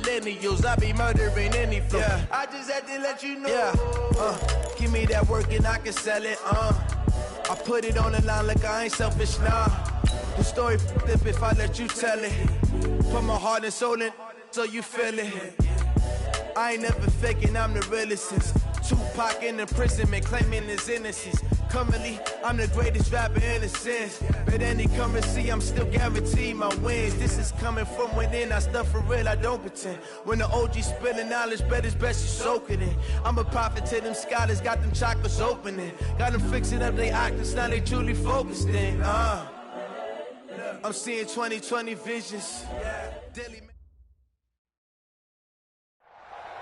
millennials. I be murdering any flow. Yeah. I just had to let you know. Yeah. Give me that work and I can sell it. I put it on the line like I ain't selfish, nah. The story flip if I let you tell it. Put my heart and soul in so you feel it. I ain't never faking, I'm the realest since Tupac in imprisonment, claiming his innocence. Currently, I'm the greatest rapper in a sense. But any currency, I'm still guaranteed my wins. This is coming from within, I stuff for real, I don't pretend. When the OG spilling knowledge, bet it's best you soak it in. I'm a prophet to them scholars, got them chakras opening. Got them fixing up their octaves, now they truly focused in. I'm seeing 2020 visions. Daily.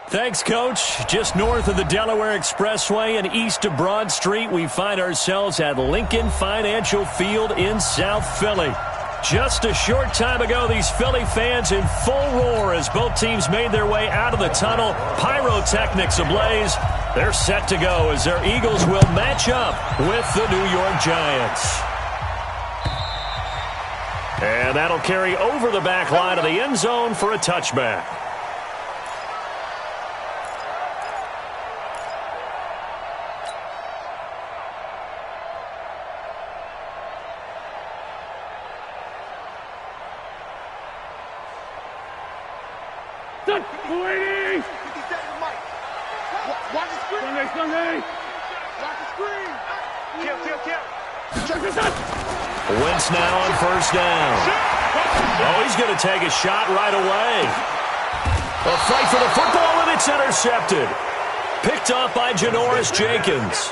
Thanks, Coach. Just north of the Delaware Expressway and east of Broad Street, we find ourselves at Lincoln Financial Field in South Philly. Just a short time ago, these Philly fans in full roar as both teams made their way out of the tunnel. Pyrotechnics ablaze. They're set to go as their Eagles will match up with the New York Giants. And that'll carry over the back line of the end zone for a touchback. Wentz now on first down. Oh, he's going to take a shot right away. A fight for the football, and it's intercepted. Picked off by Janoris Jenkins.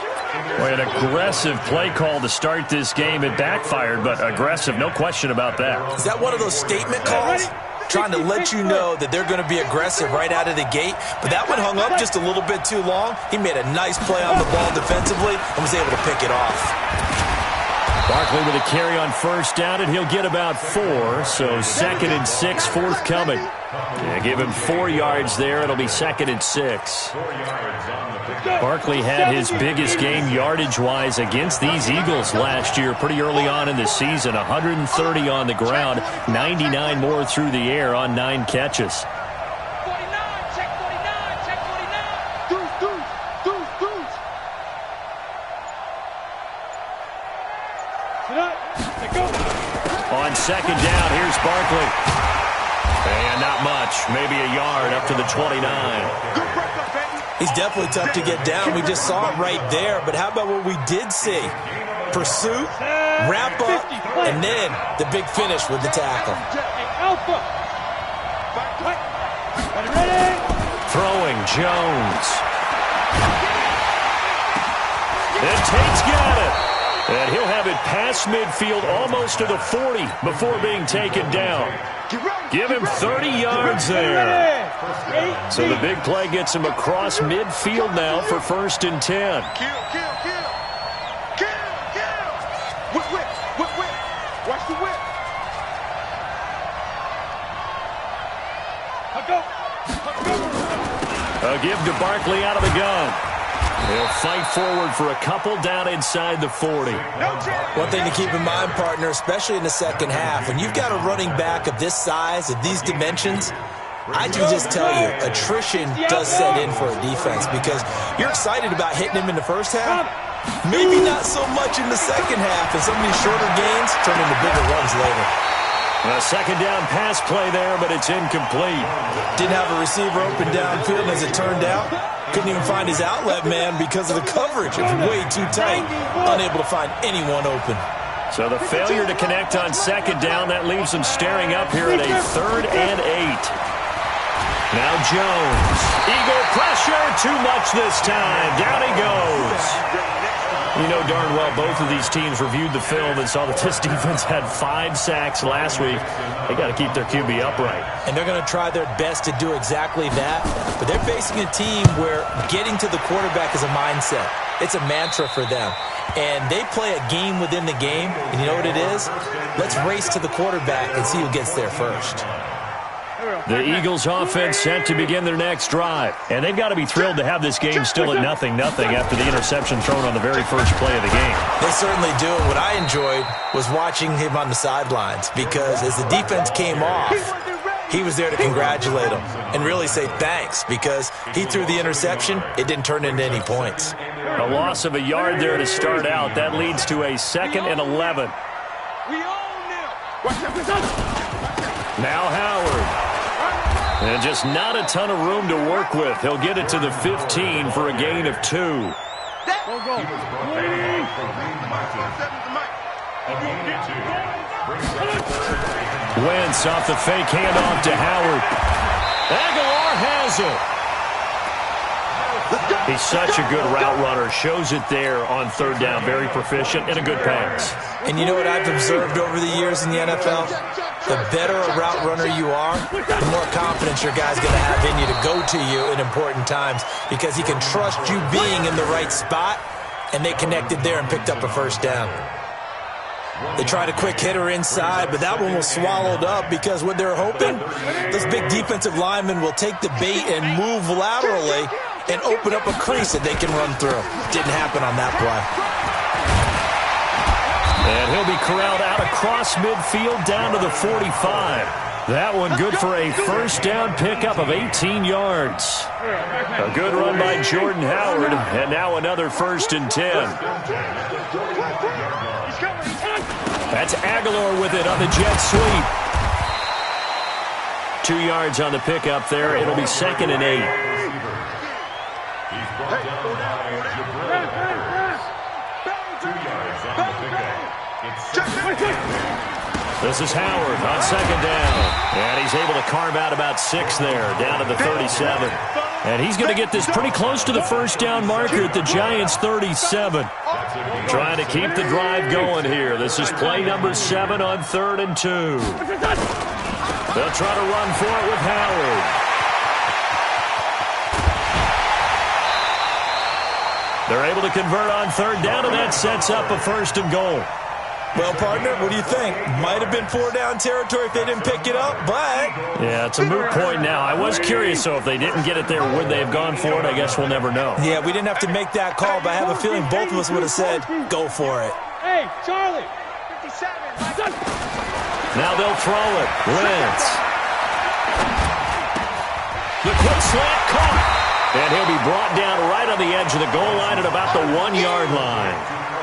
Boy, an aggressive play call to start this game. It backfired, but aggressive, no question about that. Is that one of those statement calls? Trying to let you know that they're going to be aggressive right out of the gate. But that one hung up just a little bit too long. He made a nice play on the ball defensively and was able to pick it off. Barkley with a carry on first down, and he'll get about 4. So 2nd and 6 forthcoming. Yeah, give him 4 yards there. It'll be 2nd and 6. Barkley had his biggest game yardage-wise against these Eagles last year pretty early on in the season. 130 on the ground, 99 more through the air on 9 catches. On 2nd down, here's Barkley. And not much, maybe a yard up to the 29. He's definitely tough to get down. We just saw it right there. But how about what we did see? Pursuit, wrap up, and then the big finish with the tackle. Throwing Jones. And Tate's got it. And he'll have it past midfield almost to the 40 before being taken down. Give him 30 yards there. So the big play gets him across midfield now for 1st and 10. Watch the whip. A give to Barkley out of the gun. He'll fight forward for a couple down inside the 40. One thing to keep in mind, partner, especially in the second half, when you've got a running back of this size, of these dimensions, I can just tell you, attrition does set in for a defense because you're excited about hitting him in the first half. Maybe not so much in the second half, and some of these shorter gains turn into bigger runs later. A 2nd down pass play there, but it's incomplete. Didn't have a receiver open downfield as it turned out. Couldn't even find his outlet man because of the coverage. It was way too tight. Unable to find anyone open. So the failure to connect on 2nd down, that leaves them staring up here at a 3rd and 8. Now Jones. Eagle pressure. Too much this time. Down he goes. You know darn well both of these teams reviewed the film and saw that this defense had 5 sacks last week. They got to keep their QB upright. And they're going to try their best to do exactly that. But they're facing a team where getting to the quarterback is a mindset. It's a mantra for them. And they play a game within the game. And you know what it is? Let's race to the quarterback and see who gets there first. The Eagles offense set to begin their next drive. And they've got to be thrilled to have this game still at 0-0 after the interception thrown on the very first play of the game. They certainly do. What I enjoyed was watching him on the sidelines because as the defense came off, he was there to congratulate him and really say thanks because he threw the interception. It didn't turn into any points. A loss of a yard there to start out. That leads to a 2nd and 11. Now Howard. And just not a ton of room to work with. He'll get it to the 15 for a gain of 2. Wentz off the fake handoff to Howard. Aguilar has it. He's such a good route runner. Shows it there on 3rd down. Very proficient and a good pass. And you know what I've observed over the years in the NFL? The better a route runner you are, the more confidence your guy's going to have in you to go to you in important times because he can trust you being in the right spot, and they connected there and picked up a 1st down. They tried a quick hitter inside, but that one was swallowed up because what they're hoping, those big defensive linemen will take the bait and move laterally and open up a crease that they can run through. Didn't happen on that play. And he'll be corralled out across midfield down to the 45. That one good for a 1st down pickup of 18 yards. A good run by Jordan Howard, and now another 1st and 10. That's Aguilar with it on the jet sweep. 2 yards on the pickup there. It'll be 2nd and 8. This is Howard on 2nd down. And he's able to carve out about 6 there, down to the 37. And he's going to get this pretty close to the 1st down marker at the Giants' 37. Trying to keep the drive going here. This is play number 7 on 3rd and 2. They'll try to run for it with Howard. They're able to convert on 3rd down, and that sets up a 1st and goal. Well, partner, what do you think? Might have been 4-down territory if they didn't pick it up, but... Yeah, it's a moot point now. I was curious, so if they didn't get it there, would they have gone for it? I guess we'll never know. Yeah, we didn't have to make that call, but I have a feeling both of us would have said, go for it. Hey, Charlie, 57. Now they'll throw it. Wentz. The quick slant caught. And he'll be brought down right on the edge of the goal line at about the 1-yard line.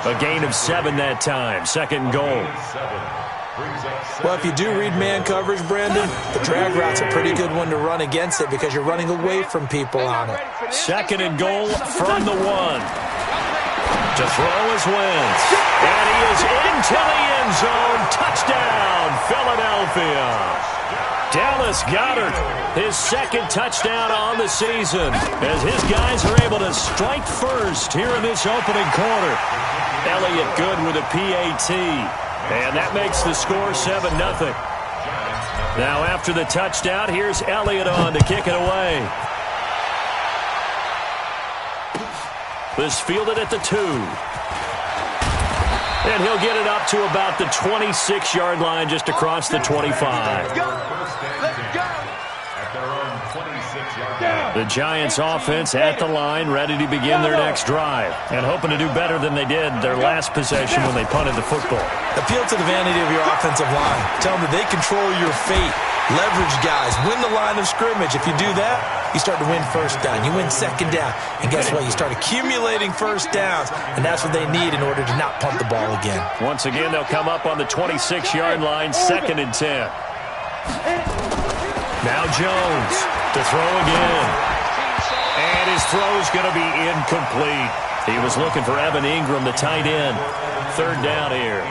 A gain of 7 that time. 2nd and goal. Well, if you do read man coverage, Brandon, the drag route's a pretty good one to run against it because you're running away from people on it. 2nd and goal from the 1. To throw is Wentz. And he is into the end zone. Touchdown, Philadelphia. Dallas Goedert, his 2nd touchdown on the season, as his guys are able to strike first here in this opening quarter. Elliott good with a PAT, and that makes the score 7-0. Now after the touchdown, here's Elliott on to kick it away. This fielded at the 2. And he'll get it up to about the 26-yard line just across the 25. The Giants offense at the line, ready to begin their next drive, and hoping to do better than they did their last possession when they punted the football. Appeal to the vanity of your offensive line. Tell them that they control your fate. Leverage guys. Win the line of scrimmage. If you do that, you start to win 1st down. You win 2nd down. And guess what? You start accumulating 1st downs, and that's what they need in order to not punt the ball again. Once again, they'll come up on the 26-yard line, 2nd and 10. Now Jones to throw again. And his throw's going to be incomplete. He was looking for Evan Ingram, the tight end. 3rd down here.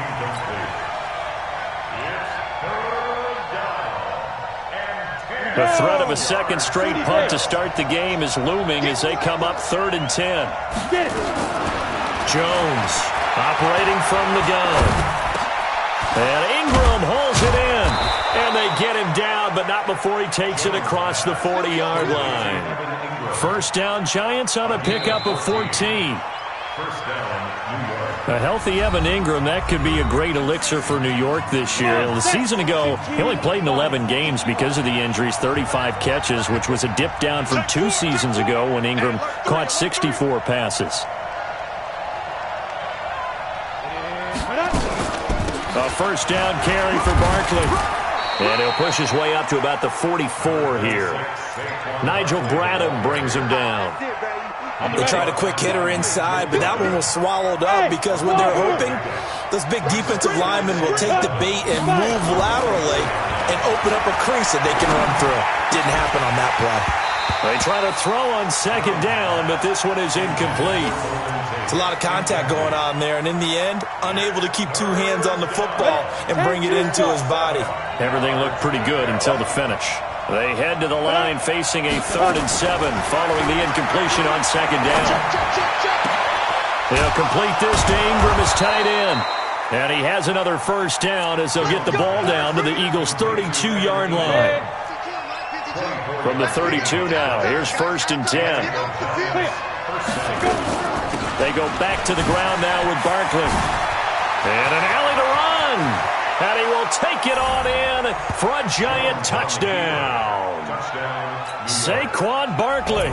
The threat of a 2nd straight punt to start the game is looming as they come up 3rd and 10. Jones operating from the gun. And Ingram holds it in. And they get him down, but not before he takes it across the 40-yard line. 1st down, Giants on a pickup of 14. A healthy Evan Ingram, that could be a great elixir for New York this year. The season ago, he only played in 11 games because of the injuries, 35 catches, which was a dip down from 2 seasons ago when Ingram caught 64 passes. A 1st down carry for Barkley. And he'll push his way up to about the 44 here. Nigel Bradham brings him down. They tried a quick hitter inside, but that one was swallowed up because when they're hoping, those big defensive linemen will take the bait and move laterally and open up a crease that they can run through. Didn't happen on that play. They try to throw on second down, but this one is incomplete. It's a lot of contact going on there, and in the end, unable to keep two hands on the football and bring it into his body. Everything looked pretty good until the finish. They head to the line facing a 3rd and 7 following the incompletion on second down. They'll complete this to Ingram as tight end. And he has another first down as they'll get the ball down to the Eagles' 32-yard line. From the 32 now, here's 1st and 10. They go back to the ground now with Barkley. And an alley to run. And he will take it on in for a giant touchdown. Saquon Barkley,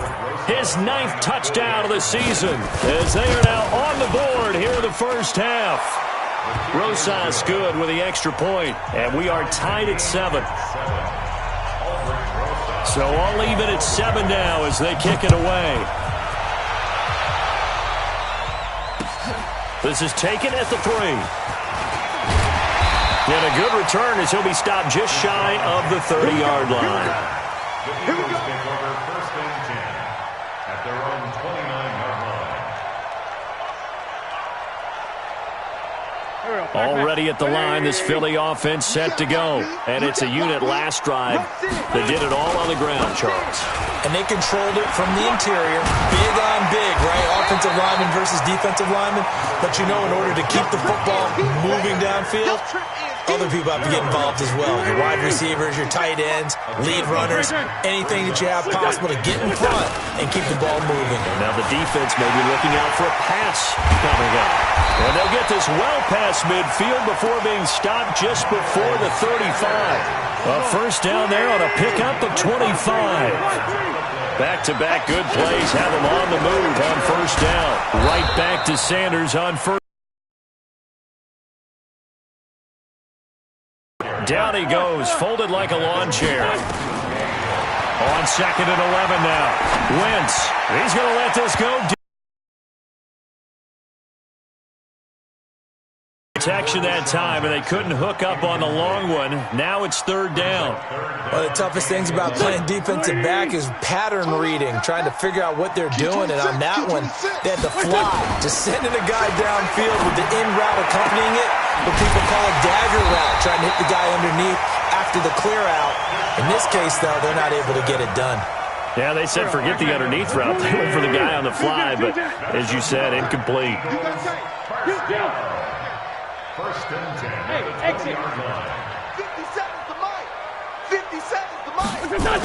his 9th touchdown of the season, as they are now on the board here in the first half. Rosas good with the extra point, and we are tied at 7. So all even at 7 now as they kick it away. This is taken at the 3. And a good return as he'll be stopped just shy of the 30-yard line. Here we go. First and 10 at their own 29-yard line. Already at the line, this Philly offense set to go. And it's a unit last drive that did it all on the ground, Charles. And they controlled it from the interior. Big on big, right? Offensive lineman versus defensive lineman. But you know, in order to keep the football moving downfield, other people have to get involved as well. Your wide receivers, your tight ends, lead runners, anything that you have possible to get in front and keep the ball moving. Now the defense may be looking out for a pass coming up. And they'll get this well past midfield before being stopped just before the 35. A first down there on a pickup of 25. Back-to-back good plays have them on the move on first down. Right back to Sanders on first. Down he goes, folded like a lawn chair. On 2nd and 11 now. Wentz, he's going to let this go. Protection that time, and they couldn't hook up on the long one. Now it's 3rd down. One of the toughest things about playing defensive back is pattern reading, trying to figure out what they're doing. And on that one, they had to fly, just sending a guy downfield with the in route accompanying it. What people call a dagger route, trying to hit the guy underneath after the clear out. In this case, though, they're not able to get it done. Yeah, they said forget the underneath route. They went for the guy on the fly, but as you said, incomplete. First and 10. Hey, exit. 57's the mic. 57's the mic.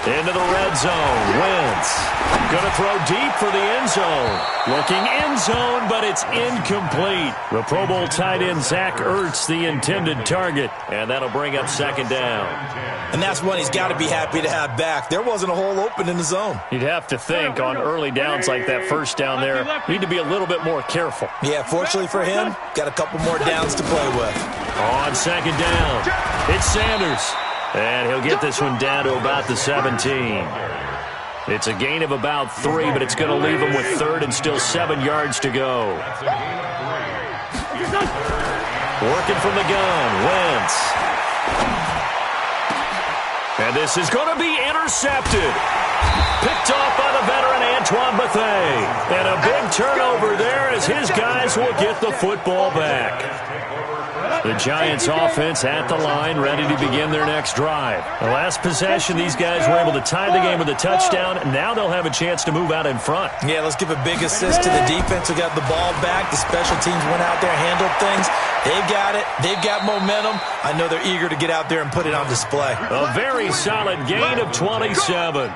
Into the red zone. Wentz going to throw deep for the end zone. Looking end zone, but it's incomplete. The Pro Bowl tight end Zach Ertz, the intended target, and that'll bring up 2nd down. And that's one he's got to be happy to have back. There wasn't a hole open in the zone. You'd have to think on early downs like that first down there, need to be a little bit more careful. Yeah, fortunately for him, got a couple more downs to play with. On 2nd down, it's Sanders. And he'll get this one down to about the 17. It's a gain of about 3, but it's going to leave him with 3rd and still 7 yards to go. Working from the gun, Wentz. And this is going to be intercepted. Picked off by the veteran Antoine Bethea. And a big turnover there as his guys will get the football back. The Giants offense at the line, ready to begin their next drive. The last possession, these guys were able to tie the game with a touchdown. Now they'll have a chance to move out in front. Yeah, let's give a big assist to the defense who got the ball back. The special teams went out there, handled things. They've got it. They've got momentum. I know they're eager to get out there and put it on display. A very solid gain of 27.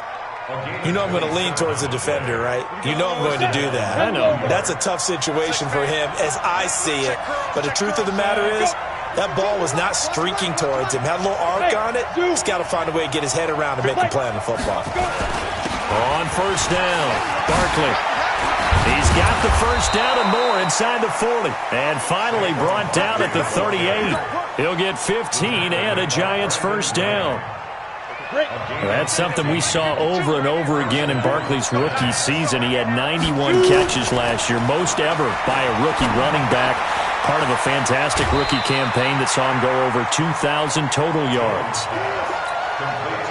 You know I'm going to lean towards the defender, right? You know I'm going to do that. I know. That's a tough situation for him as I see it. But the truth of the matter is, that ball was not streaking towards him. Had a little arc on it. He's got to find a way to get his head around and make a play on the football. On first down, Barkley He's got the first down and more inside the 40. And finally brought down at the 38. He'll get 15 and a Giants first down. That's something we saw over and over again in Barkley's rookie season. He had 91 catches last year, most ever by a rookie running back. Part of a fantastic rookie campaign that saw him go over 2,000 total yards.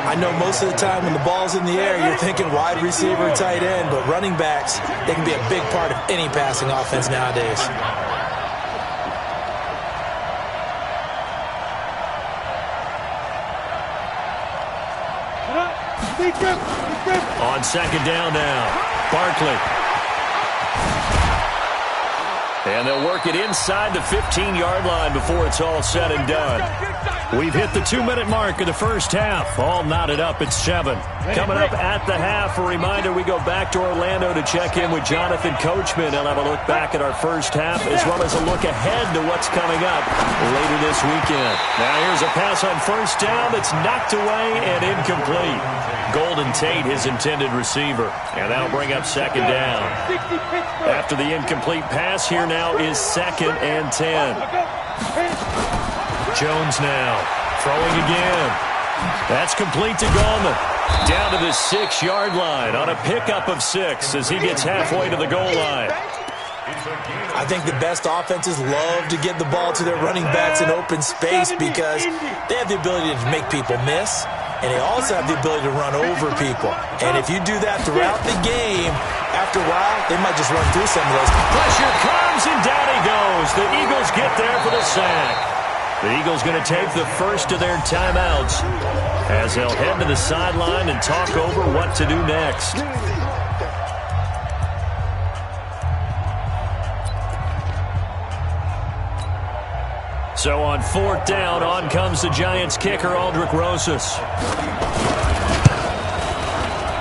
I know most of the time when the ball's in the air, you're thinking wide receiver, tight end, but running backs, they can be a big part of any passing offense nowadays. On second down now, Barkley. And they'll work it inside the 15-yard line before it's all said and done. We've hit the 2-minute mark of the first half. All knotted up at 7. Coming up at the half, a reminder, we go back to Orlando to check in with Jonathan Coachman. He'll have a look back at our first half as well as a look ahead to what's coming up later this weekend. Now here's a pass on first down that's knocked away and incomplete. Golden Tate, his intended receiver. And that'll bring up second down. After the incomplete pass, here now is 2nd and 10. Jones now, throwing again. That's complete to Gallman. Down to the 6-yard line on a pickup of 6 as he gets halfway to the goal line. I think the best offenses love to get the ball to their running backs in open space because they have the ability to make people miss, and they also have the ability to run over people. And if you do that throughout the game, after a while, they might just run through some of those. Pressure comes, and down he goes. The Eagles get there for the sack. The Eagles going to take the first of their timeouts as they'll head to the sideline and talk over what to do next. So on 4th down, on comes the Giants kicker, Aldrick Rosas.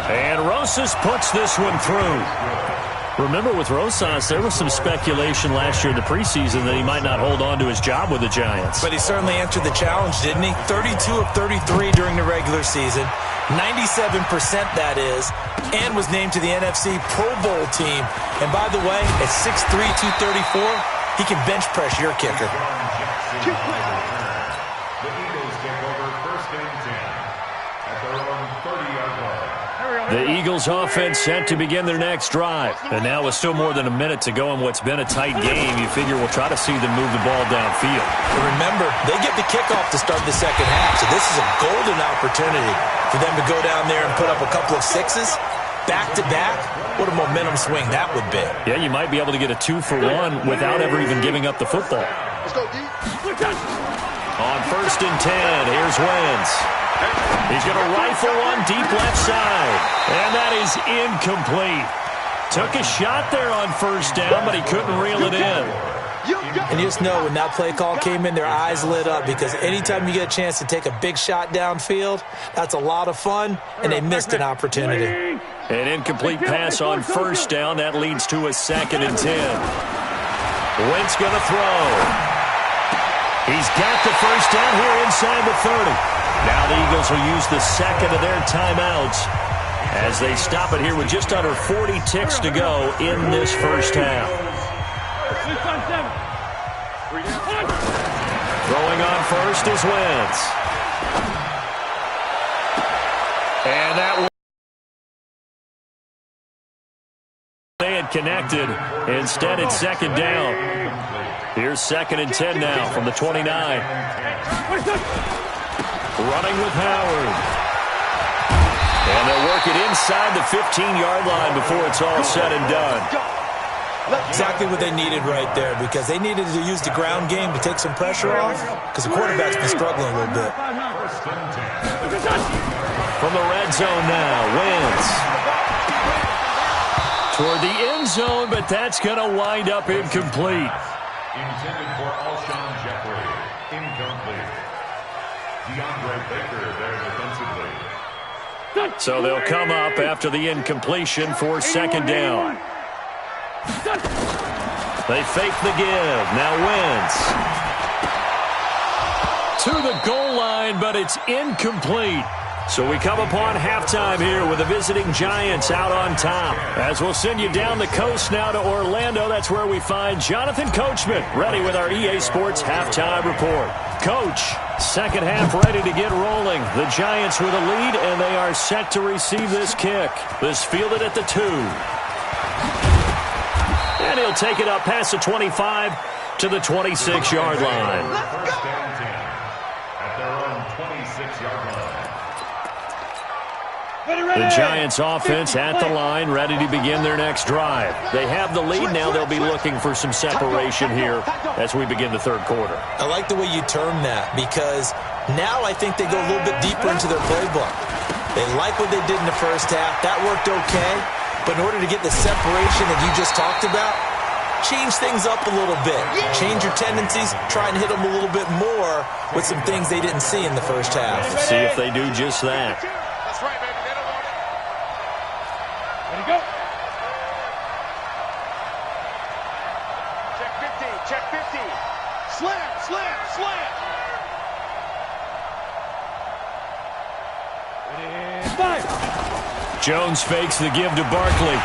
And Rosas puts this one through. Remember, with Rosas, there was some speculation last year in the preseason that he might not hold on to his job with the Giants. But he certainly answered the challenge, didn't he? 32 of 33 during the regular season, 97% that is, and was named to the NFC Pro Bowl team. And by the way, at 6'3", 234, he can bench press your kicker. The Eagles take over 1st and 10 at their own 30-yard line. The Eagles offense set to begin their next drive. And now with still more than a minute to go in what's been a tight game, you figure we'll try to see them move the ball downfield. And remember, they get the kickoff to start the second half, so this is a golden opportunity for them to go down there and put up a couple of 6s. Back-to-back, what a momentum swing that would be. Yeah, you might be able to get a 2-for-1 without ever even giving up the football. On 1st and 10, here's Wentz. He's going to rifle one deep left side. And that is incomplete. Took a shot there on 1st down, but he couldn't reel it in. And you just know when that play call came in, their eyes lit up because anytime you get a chance to take a big shot downfield, that's a lot of fun, and they missed an opportunity. An incomplete pass on 1st down. That leads to a 2nd and 10. Wentz going to throw. He's got the first down here inside the 30. Now the Eagles will use the 2nd of their timeouts as they stop it here with just under 40 ticks to go in this first half. Throwing on first is Wentz. And that one they had connected. Instead, it's 2nd down. Here's 2nd and 10 now from the 29. Running with Howard. And they'll work it inside the 15-yard line before it's all said and done. Exactly what they needed right there because they needed to use the ground game to take some pressure off because the quarterback's been struggling a little bit. From the red zone now, Wentz. Toward the end zone, but that's going to wind up incomplete. Intended for Alshon Jeffrey. Incomplete. DeAndre Baker there defensively. So they'll come up after the incompletion for 2nd down. They fake the give. Now Wentz. To the goal line, but it's incomplete. So we come upon halftime here with the visiting Giants out on top. As we'll send you down the coast now to Orlando, that's where we find Jonathan Coachman ready with our EA Sports halftime report. Coach, second half ready to get rolling. The Giants with a lead, and they are set to receive this kick. This fielded at the 2. And he'll take it up past the 25 to the 26-yard line. First and 10 at their own 26-yard line. The Giants offense at the line, ready to begin their next drive. They have the lead. Now they'll be looking for some separation here as we begin the third quarter. I like the way you term that, because now I think they go a little bit deeper into their playbook. They like what they did in the first half. That worked okay. But in order to get the separation that you just talked about, change things up a little bit. Change your tendencies. Try and hit them a little bit more with some things they didn't see in the first half. See if they do just that. That's right, baby. They don't want it. Ready, go. Check 50. Check 50. Slam, slam, slam. Ready, fire. Jones fakes the give to Barkley.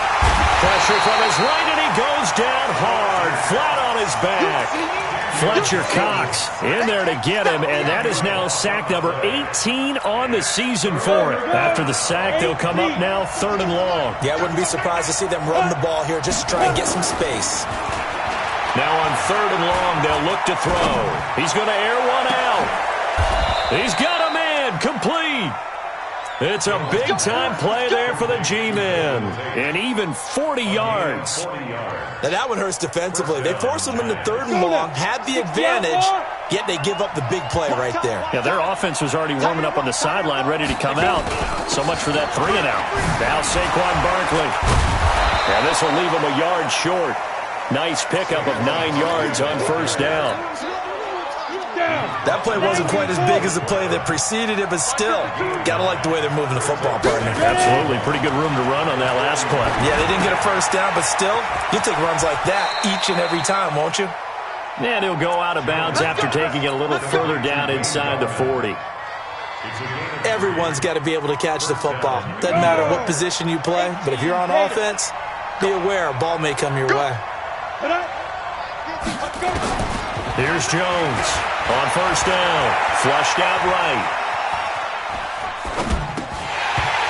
Pressure from his right, and he goes down hard, flat on his back. Fletcher Cox in there to get him, and that is now sack number 18 on the season for him. After the sack, they'll come up now 3rd and long. Yeah, I wouldn't be surprised to see them run the ball here just to try and get some space. Now on 3rd and long, they'll look to throw. He's going to air one out. He's got a man, complete. It's a big-time play there for the G-men. And even 40 yards. Now that one hurts defensively. They force them into 3rd and long, had the advantage, yet they give up the big play right there. Yeah, their offense was already warming up on the sideline, ready to come out. So much for that 3 and out. Now Saquon Barkley. And this will leave him a yard short. Nice pickup of 9 yards on first down. That play wasn't quite as big as the play that preceded it, but still, gotta like the way they're moving the football, partner. Absolutely. Pretty good room to run on that last play. Yeah, they didn't get a first down, but still, you'll take runs like that each and every time, won't you? And he'll go out of bounds after taking it a little further down inside the 40. Everyone's got to be able to catch the football. Doesn't matter what position you play, but if you're on offense, be aware a ball may come your way. Here's Jones on first down. Flushed out right.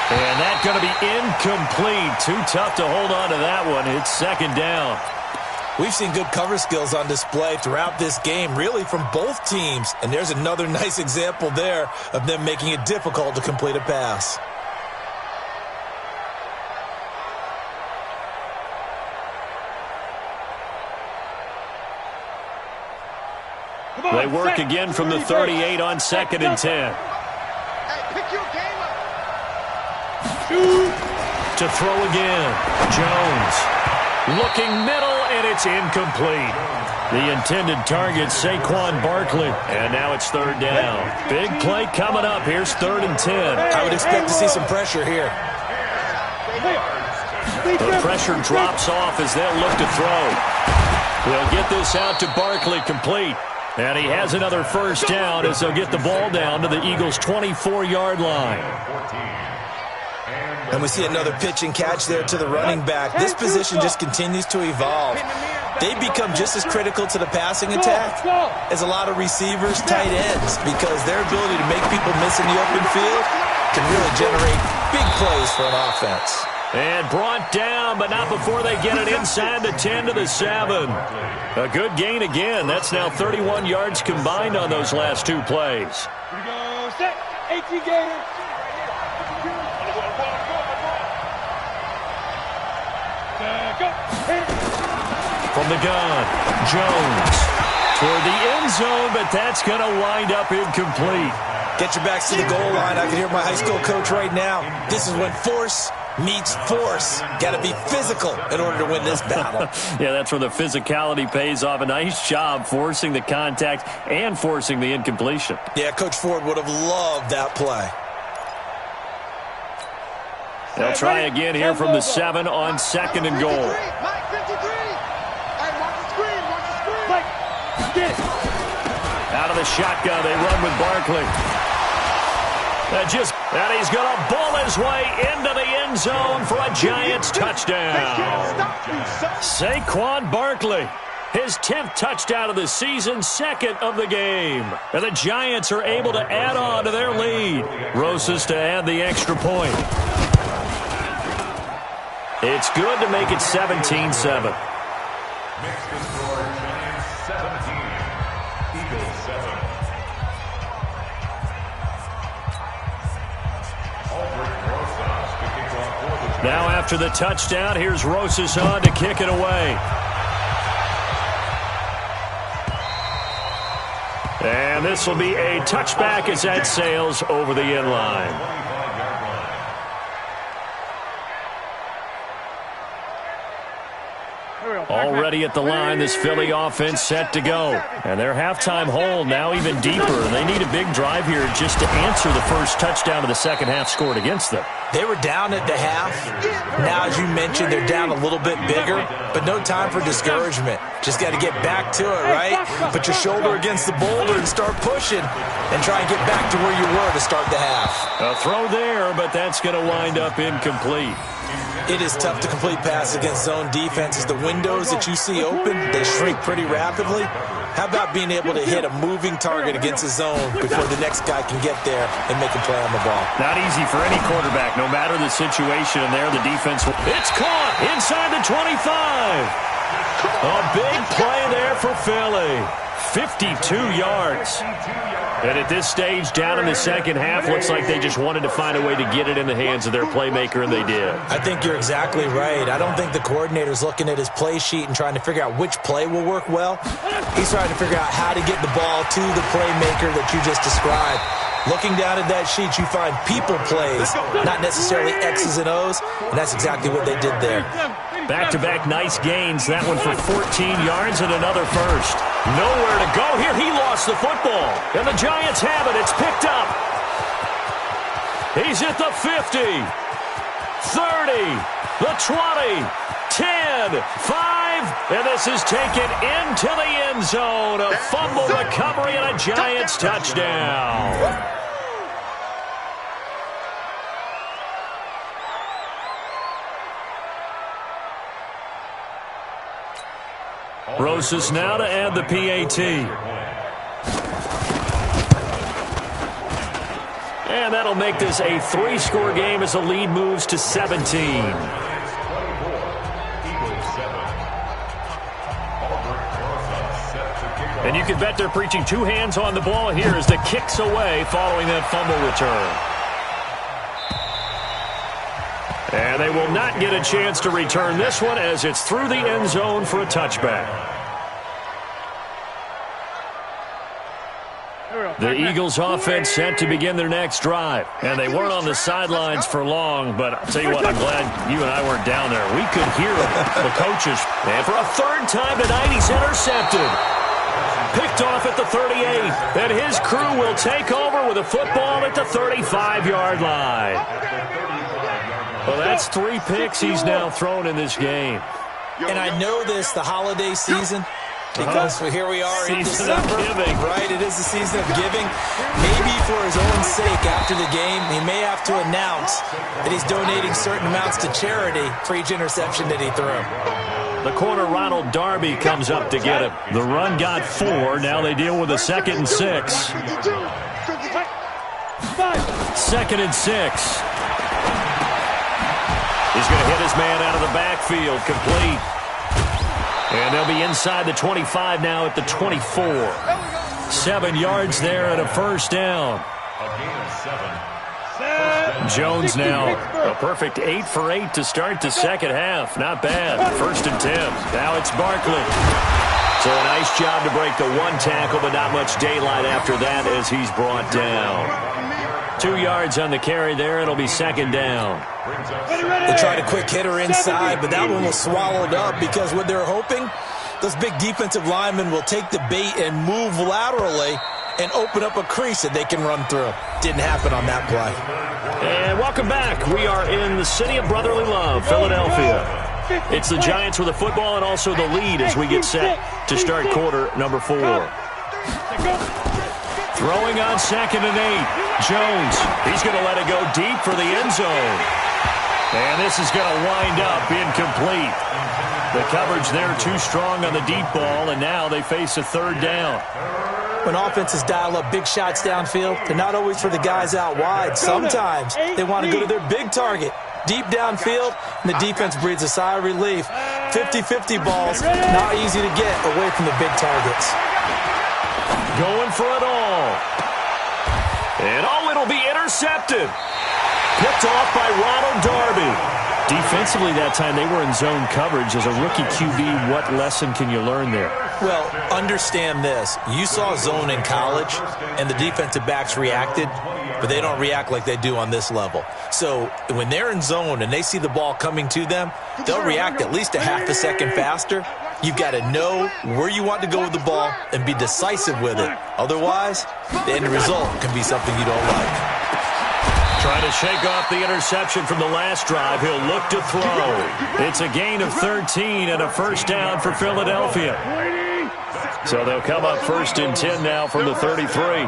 And that's going to be incomplete. Too tough to hold on to that one. It's 2nd down. We've seen good cover skills on display throughout this game, really from both teams. And there's another nice example there of them making it difficult to complete a pass. They work again from the 38 on 2nd and 10. To throw again. Jones looking middle, and it's incomplete. The intended target, Saquon Barkley. And now it's 3rd down. Big play coming up. Here's 3rd and 10. I would expect to see some pressure here. The pressure drops off as they'll look to throw. They'll get this out to Barkley, complete. And he has another first down as they'll get the ball down to the Eagles' 24-yard line. And we see another pitch and catch there to the running back. This position just continues to evolve. They become just as critical to the passing attack as a lot of receivers, tight ends, because their ability to make people miss in the open field can really generate big plays for an offense. And brought down, but not before they get it inside the 10 to the 7. A good gain again. That's now 31 yards combined on those last 2 plays. Here we go. Set. 18 Gators. Go. From the gun, Jones toward the end zone, but that's going to wind up incomplete. Get your backs to the goal line. I can hear my high school coach right now. This is when force meets force. Got to be physical in order to win this battle. Yeah, that's where the physicality pays off. A nice job forcing the contact and forcing the incompletion. Yeah, Coach Ford would have loved that play. They'll try again here from the 7 on 2nd and goal. Mike 53. Hey, watch the screen. Watch the screen. Mike, get it. Out of the shotgun, they run with Barkley. Just And he's going to bull his way into the end zone for a Giants touchdown. Saquon Barkley, his 10th touchdown of the season, 2nd of the game. And the Giants are able to add on to their lead. Rosas to add the extra point. It's good to make it 17-7. Makes the score Giants 17, Eagles 7. Now after the touchdown, here's Rosas on to kick it away. And this will be a touchback as that sails over the end line. Already at the line, this Philly offense set to go. And their halftime hole now even deeper. And they need a big drive here just to answer the first touchdown of the second half scored against them. They were down at the half. Now, as you mentioned, they're down a little bit bigger, but no time for discouragement. Just got to get back to it, right? Put your shoulder against the boulder and start pushing and try and get back to where you were to start the half. A throw there, but that's going to wind up incomplete. It is tough to complete passes against zone defenses. The windows that you see open, they shrink pretty rapidly. How about being able to hit a moving target against a zone before the next guy can get there and make a play on the ball? Not easy for any quarterback, no matter the situation. And there, the defense. It's caught inside the 25. A big play there for Philly. 52 yards. And at this stage, down in the second half, looks like they just wanted to find a way to get it in the hands of their playmaker, and they did. I think you're exactly right. I don't think the coordinator's looking at his play sheet and trying to figure out which play will work well. He's trying to figure out how to get the ball to the playmaker that you just described. Looking down at that sheet, you find people plays, not necessarily X's and O's, and that's exactly what they did there. Back-to-back nice gains. That one for 14 yards and another first. Nowhere to go here. He lost the football. And the Giants have it. It's picked up. He's at the 50, 30, the 20, 10, 5. And this is taken into the end zone. A fumble recovery and a Giants touchdown. Rosas now to add the PAT. And that'll make this a 3-score game as the lead moves to 17. And you can bet they're preaching 2 hands on the ball here as the kick's away following that fumble return. And they will not get a chance to return this one as it's through the end zone for a touchback. The Eagles offense set to begin their next drive. And they weren't on the sidelines for long, but I'll tell you what, I'm glad you and I weren't down there. We could hear the coaches. And for a third time tonight, he's intercepted. Picked off at the 38. And his crew will take over with a football at the 35-yard line. Well, that's 3 picks he's now thrown in this game. And I know this, the holiday season, because here we are in December, right? It is the season of giving. Maybe for his own sake after the game, he may have to announce that he's donating certain amounts to charity for each interception that he threw. The corner, Ronald Darby, comes up to get him. The run got 4. Now they deal with a 2nd and 6. 2nd and 6. He's going to hit his man out of the backfield, complete. And they'll be inside the 25 now at the 24. 7 yards there and a first down. Jones now a perfect 8 for 8 to start the second half. Not bad. 1st and 10. Now it's Barkley. So a nice job to break the 1 tackle, but not much daylight after that as he's brought down. 2 yards on the carry there. It'll be 2nd down. They tried a quick hitter inside, but that one was swallowed up because what they're hoping, those big defensive linemen will take the bait and move laterally and open up a crease that they can run through. Didn't happen on that play. And welcome back. We are in the city of brotherly love, Philadelphia. It's the Giants with the football and also the lead as we get set to start quarter number 4. Throwing on 2nd and 8. Jones, he's going to let it go deep for the end zone. And this is going to wind up incomplete. The coverage there too strong on the deep ball, and now they face a 3rd down. When offenses dial up big shots downfield, they're not always for the guys out wide. Sometimes they want to go to their big target, deep downfield, and the defense breathes a sigh of relief. 50-50 balls, not easy to get away from the big targets. Going for it all. And it'll be intercepted. Picked off by Ronald Darby. Defensively that time, they were in zone coverage. As a rookie QB, what lesson can you learn there? Well, understand this. You saw zone in college, and the defensive backs reacted, but they don't react like they do on this level. So when they're in zone and they see the ball coming to them, they'll react at least a half a second faster. You've got to know where you want to go with the ball and be decisive with it. Otherwise, the end result can be something you don't like. Trying to shake off the interception from the last drive. He'll look to throw. It's a gain of 13 and a 1st down for Philadelphia. So they'll come up 1st and 10 now from the 33.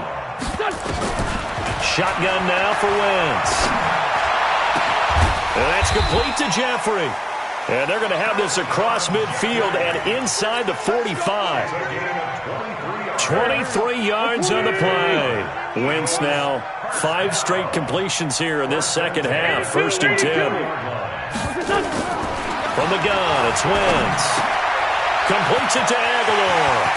Shotgun now for Wentz. And that's complete to Jeffrey. And they're going to have this across midfield and inside the 45. 23 yards on the play. Wentz now 5 straight completions here in this 2nd half. 1st and 10. From the gun, it's Wentz. Completes it to Aguilar.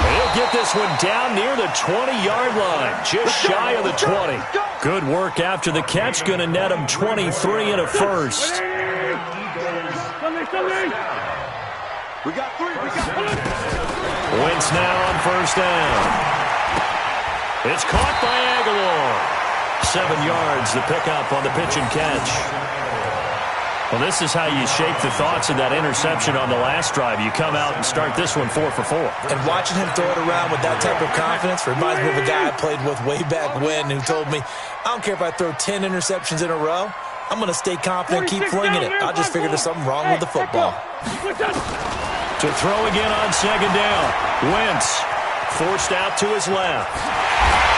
He'll get this one down near the 20-yard line. Just shy of the 20. Good work after the catch. Going to net him 23 and a 1st. We got 3. Wentz now on 1st down. It's caught by Aguilar. 7 yards, the pickup on the pitch and catch. Well, this is how you shape the thoughts of that interception on the last drive. You come out and start this one 4 for 4. And watching him throw it around with that type of confidence reminds me of a guy I played with way back when who told me, I don't care if I throw 10 interceptions in a row. I'm going to stay confident, keep flinging it. I just figured there's something wrong with the football. To throw again on 2nd down. Wentz forced out to his left.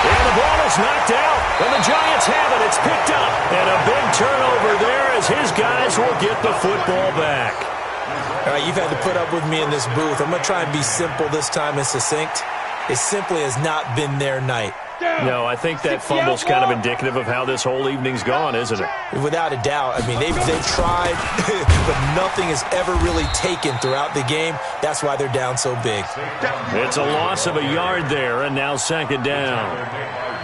And the ball is knocked out. And the Giants have it. It's picked up. And a big turnover there as his guys will get the football back. All right, you've had to put up with me in this booth. I'm going to try and be simple this time and succinct. It simply has not been their night. No, I think that fumble's kind of indicative of how this whole evening's gone, isn't it? Without a doubt. I mean, they've tried, but nothing is ever really taken throughout the game. That's why they're down so big. It's a loss of a yard there, and now 2nd down.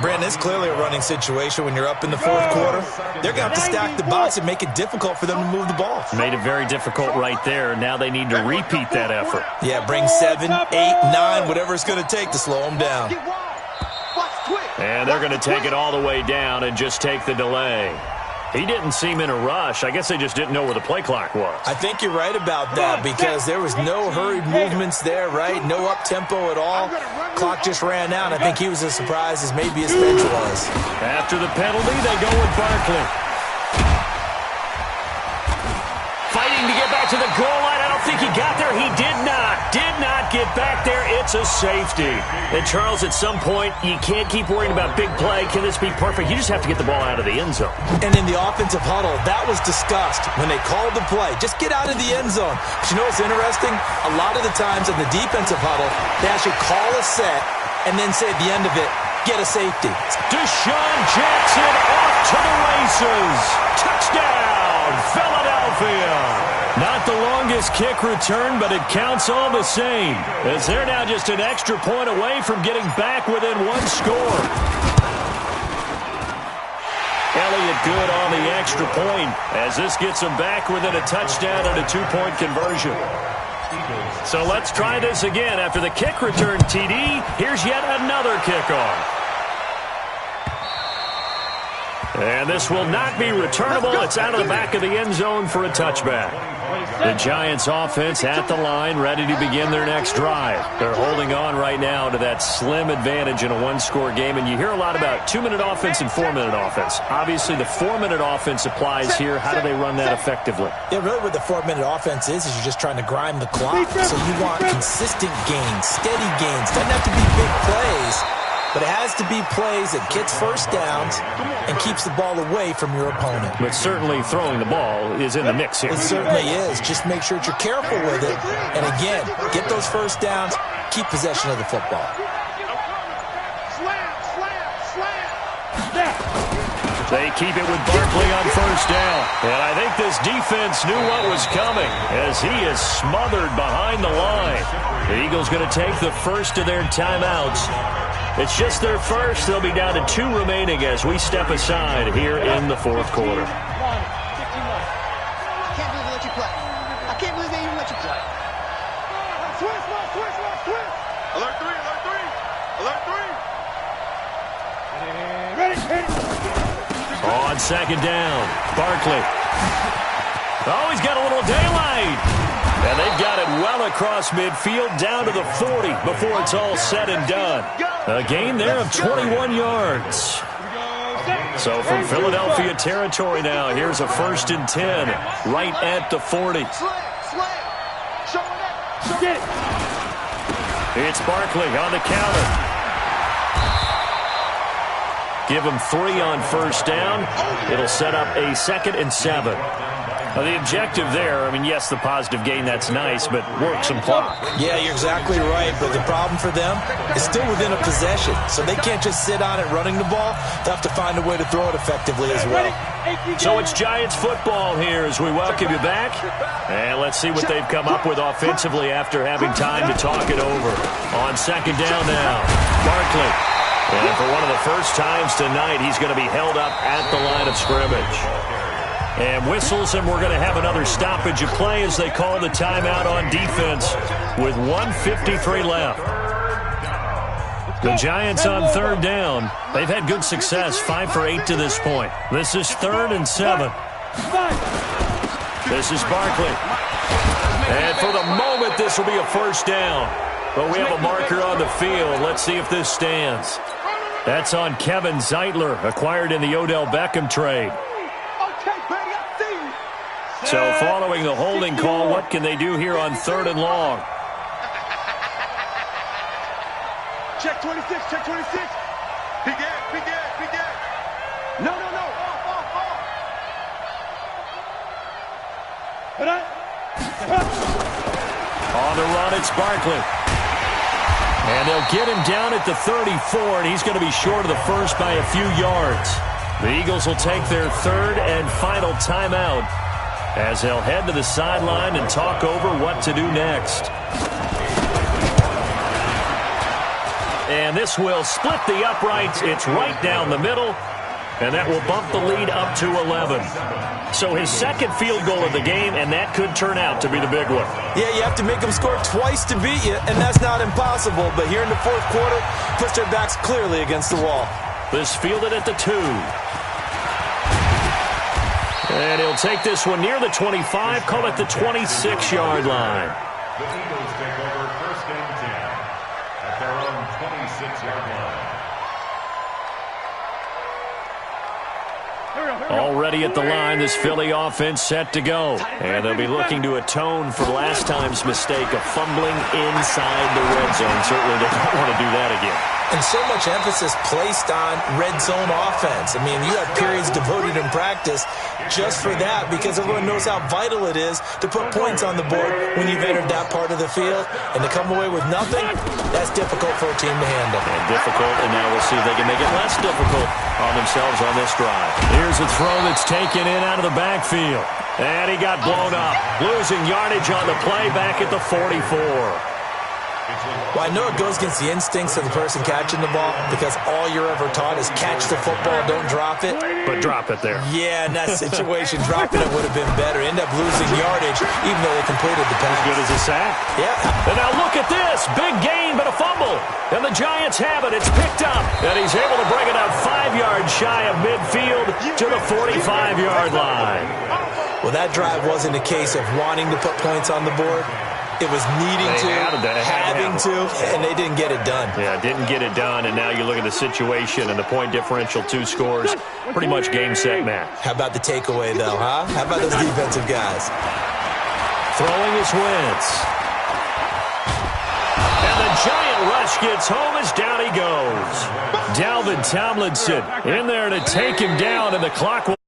Brandon, it's clearly a running situation when you're up in the 4th quarter. They're going to have to stack the box and make it difficult for them to move the ball. Made it very difficult right there. Now they need to repeat that effort. Yeah, bring 7, 8, 9, whatever it's going to take to slow them down. And they're going to take it all the way down and just take the delay. He didn't seem in a rush. I guess they just didn't know where the play clock was. I think you're right about that because there was no hurried movements there, right? No up-tempo at all. Clock just ran out. I think he was as surprised as maybe his bench was. After the penalty, they go with Barkley. Fighting to get back to the goal line. I don't think he got there. He did not get back there. It's a safety. And, Charles, at some point, you can't keep worrying about big play. Can this be perfect? You just have to get the ball out of the end zone. And in the offensive huddle, that was discussed when they called the play. Just get out of the end zone. But you know what's interesting? A lot of the times in the defensive huddle, they actually call a set and then say at the end of it, get a safety. Deshaun Jackson off to the races. Touchdown, Philadelphia. Not the longest kick return, but it counts all the same, as they're now just an extra point away from getting back within 1 score. Elliott good on the extra point, as this gets them back within a touchdown and a 2-point conversion. So let's try this again. After the kick return, TD, here's yet another kickoff. And this will not be returnable. It's out of the back of the end zone for a touchback. The Giants offense at the line, ready to begin their next drive. They're holding on right now to that slim advantage in a 1-score game. And you hear a lot about 2-minute offense and 4-minute offense. Obviously, the 4-minute offense applies here. How do they run that effectively? Yeah, really what the 4-minute offense is you're just trying to grind the clock. So you want consistent gains, steady gains. Doesn't have to be big plays. but it has to be plays that gets first downs and keeps the ball away from your opponent. But certainly throwing the ball is in the mix here. It certainly is. Just make sure that you're careful with it. And again, get those first downs, keep possession of the football. They keep it with Barkley on first down. And I think this defense knew what was coming as he is smothered behind the line. The Eagles going to take the first of their timeouts. It's just their first. They'll be down to 2 remaining as we step aside here in the fourth quarter. I can't believe they let you play. I can't believe they even let you play. Twist. Alert 3. Ready. On second down, Barkley. Oh, he's got a little daylight. And they've got it well across midfield down to the 40 before it's all said and done. A gain there of 21 yards. So from Philadelphia territory now, here's a 1st and 10 right at the 40. It's Barkley on the counter. Give him 3 on first down. It'll set up a 2nd and 7. The objective there, I mean, yes, the positive gain, that's nice, but work some clock. Yeah, you're exactly right, but the problem for them is still within a possession, so they can't just sit on it running the ball. They'll have to find a way to throw it effectively as well. So it's Giants football here as we welcome you back. And let's see what they've come up with offensively after having time to talk it over. On second down now, Barkley. And for one of the first times tonight, he's going to be held up at the line of scrimmage. And whistles, and we're going to have another stoppage of play as they call the timeout on defense with 1:53 left. The Giants on third down. They've had good success, 5 for 8 to this point. This is 3rd and 7. This is Barkley. And for the moment, this will be a first down. But we have a marker on the field. Let's see if this stands. That's on Kevin Zeitler, acquired in the Odell Beckham trade. So following the holding call, what can they do here on 3rd and long? Check 26. Big gap. No. On the run, it's Barkley. And they'll get him down at the 34, and he's going to be short of the first by a few yards. The Eagles will take their 3rd and final timeout as they'll head to the sideline and talk over what to do next. And this will split the uprights. It's right down the middle, and that will bump the lead up to 11. So his 2nd field goal of the game, and that could turn out to be the big one. Yeah, you have to make them score twice to beat you, and that's not impossible. But here in the 4th quarter, puts their backs clearly against the wall. This fielded at the 2. And he'll take this one near the 25, call it the 26-yard line. The Eagles take over 1st and 10 at their own 26-yard line. Already at the line, this Philly offense set to go. And they'll be looking to atone for last time's mistake of fumbling inside the red zone. Certainly they don't want to do that again. And so much emphasis placed on red zone offense. I mean, you have periods devoted in practice just for that because everyone knows how vital it is to put points on the board when you've entered that part of the field. And to come away with nothing, that's difficult for a team to handle. And difficult, and now we'll see if they can make it less difficult on themselves on this drive. Here's a throw that's taken in out of the backfield. And he got blown up, losing yardage on the play back at the 44. Well, I know it goes against the instincts of the person catching the ball because all you're ever taught is catch the football, don't drop it. But drop it there. Yeah, in that situation, dropping it would have been better. End up losing yardage even though they completed the pass. As good as a sack. Yeah. And now look at this. Big gain, but a fumble. And the Giants have it. It's picked up. And he's able to bring it up 5 yards shy of midfield to the 45-yard line. Well, that drive wasn't a case of wanting to put points on the board. It was needing having to, and they didn't get it done. Yeah, didn't get it done, and now you look at the situation and the point differential, 2 scores, pretty much game, set, match. How about the takeaway, though, huh? How about those defensive guys? Throwing is Wentz. And the giant rush Coach gets home as down he goes. Dalvin Tomlinson in there to take him down, and the clock will